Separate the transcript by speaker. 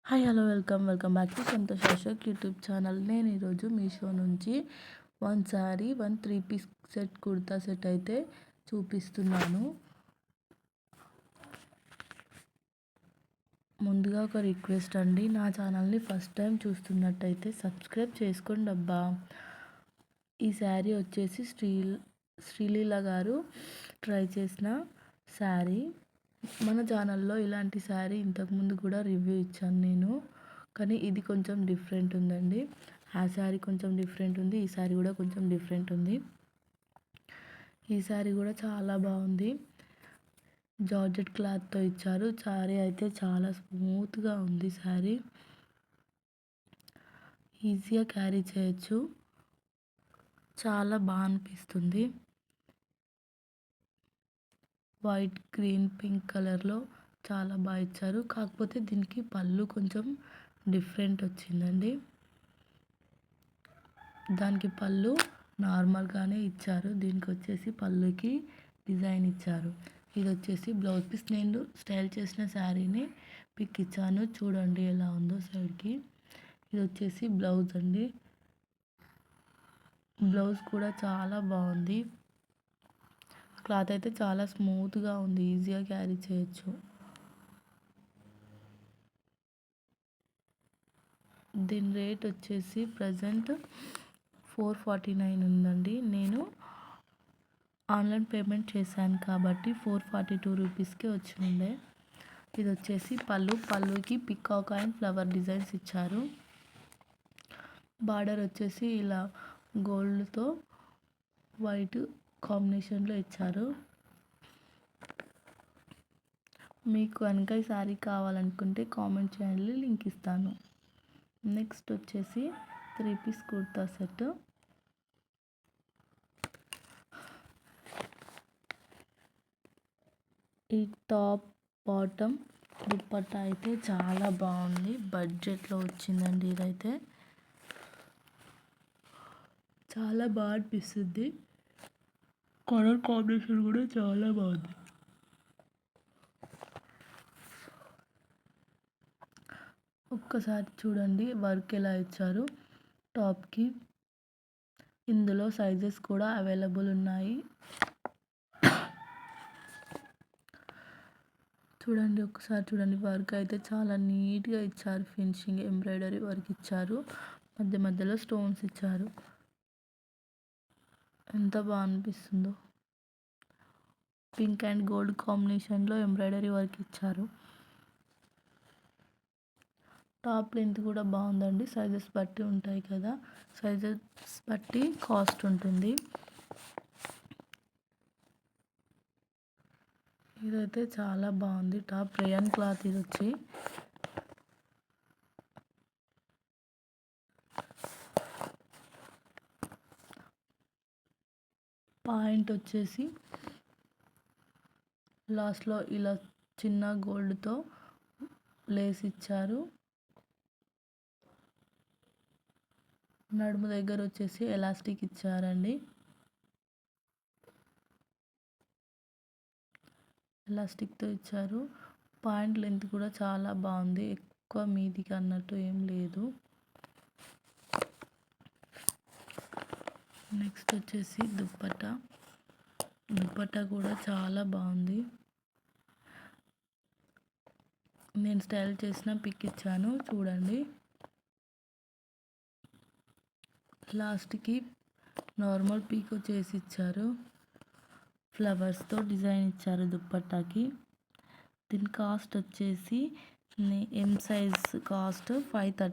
Speaker 1: Hi hello welcome back to Santosh Ashok YouTube channel. నేను ఈరోజు Meesho నుంచి one sari 3 piece set kurta set అయితే చూపిస్తున్నాను. ముందుగా ఒక రిక్వెస్ట్ అండి, నా ఛానల్ని ఫస్ట్ టైం చూస్తున్నట్టయితే సబ్స్క్రైబ్ చేసుకోండి అబ్బా. ఈ శారీ వచ్చేసి శ్రీలీల గారు ట్రై చేసిన శారీ. మన ఛానల్లో ఇలాంటి శారీ ఇంతకుముందు కూడా రివ్యూ ఇచ్చాను నేను, కానీ ఇది కొంచెం డిఫరెంట్ ఉందండి. ఆ శారీ కొంచెం డిఫరెంట్ ఉంది, ఈ శారీ కూడా కొంచెం డిఫరెంట్ ఉంది. ఈ శారీ కూడా చాలా బాగుంది. జార్జెట్ క్లాత్తో ఇచ్చారు. శారీ అయితే చాలా స్మూత్గా ఉంది. శారీ ఈజీగా క్యారీ చేయొచ్చు, చాలా బాగా అనిపిస్తుంది. వైట్, గ్రీన్, పింక్ కలర్లో చాలా బాగా ఇచ్చారు. కాకపోతే దీనికి పళ్ళు కొంచెం డిఫరెంట్ వచ్చిందండి. దానికి పళ్ళు నార్మల్గానే ఇచ్చారు, దీనికి వచ్చేసి పళ్ళుకి డిజైన్ ఇచ్చారు. ఇది వచ్చేసి బ్లౌజ్ పీస్. నేను స్టైల్ చేసిన శారీని పిక్ ఇచ్చాను, చూడండి ఎలా ఉందో సైడ్కి. ఇది వచ్చేసి బ్లౌజ్ అండి. బ్లౌజ్ కూడా చాలా బాగుంది. క్లాత్ అయితే చాలా స్మూత్గా ఉంది, ఈజీగా క్యారీ చేయొచ్చు. దీని రేట్ వచ్చేసి ప్రజెంట్ 449 ఉందండి. నేను ఆన్లైన్ పేమెంట్ చేశాను కాబట్టి 442 రూపీస్కి వచ్చిండే. ఇది వచ్చేసి పళ్ళుకి పికాక్ అండ్ ఫ్లవర్ డిజైన్స్ ఇచ్చారు. బార్డర్ వచ్చేసి ఇలా గోల్డ్తో వైట్ కాంబినేషన్లో ఇచ్చారు. మీకు కనుక ఈ శారీ కావాలనుకుంటే కామెంట్ చేయండి, లింక్ ఇస్తాను. నెక్స్ట్ వచ్చేసి 3 పీస్ కుర్తా సెట్. ఈ టాప్, బాటమ్, దుపట్టా అయితే చాలా బాగుంది. బడ్జెట్లో వచ్చిందండి. ఇదైతే చాలా బాగా అనిపిస్తుంది. కలర్ కాంబినేషన్ కూడా చాలా బాగుంది. ఒక్కసారి చూడండి వర్క్ ఎలా ఇచ్చారు టాప్కి. ఇందులో సైజెస్ కూడా అవైలబుల్ ఉన్నాయి. చూడండి, ఒకసారి చూడండి. వర్క్ అయితే చాలా నీట్గా ఇచ్చారు. ఫినిషింగ్ ఎంబ్రాయిడరీ వర్క్ ఇచ్చారు. మధ్యలో స్టోన్స్ ఇచ్చారు. ఎంత బాగా అనిపిస్తుందో. పింక్ అండ్ గోల్డ్ కాంబినేషన్లో ఎంబ్రాయిడరీ వర్క్ ఇచ్చారు. టాప్ లెంత్ కూడా బాగుందండి. సైజెస్ బట్టి ఉంటాయి కదా, సైజెస్ బట్టి కాస్ట్ ఉంటుంది. ఇదైతే చాలా బాగుంది. Top rayon cloth. ఇది వచ్చి పాయింట్ వచ్చేసి లాస్ట్లో ఇలా చిన్న గోల్డ్తో లేస్ ఇచ్చారు. నడుము దగ్గర వచ్చేసి ఎలాస్టిక్ ఇచ్చారండి. ఎలాస్టిక్తో ఇచ్చారు. పాయింట్ లెంత్ కూడా చాలా బాగుంది. ఎక్కువ మీదికి అన్నట్టు ఏం లేదు. నెక్స్ట్ వచ్చేసి దుపట్టా కూడా చాలా బాగుంది. నేను స్టైల్ చేసిన పిక్ ఇచ్చాను, చూడండి. లాస్ట్కి నార్మల్ పీకో చేసి ఇచ్చారు. ఫ్లవర్స్తో డిజైన్ ఇచ్చారు దుపట్టాకి. దీని కాస్ట్ వచ్చేసి ఎం సైజ్ కాస్ట్ 530.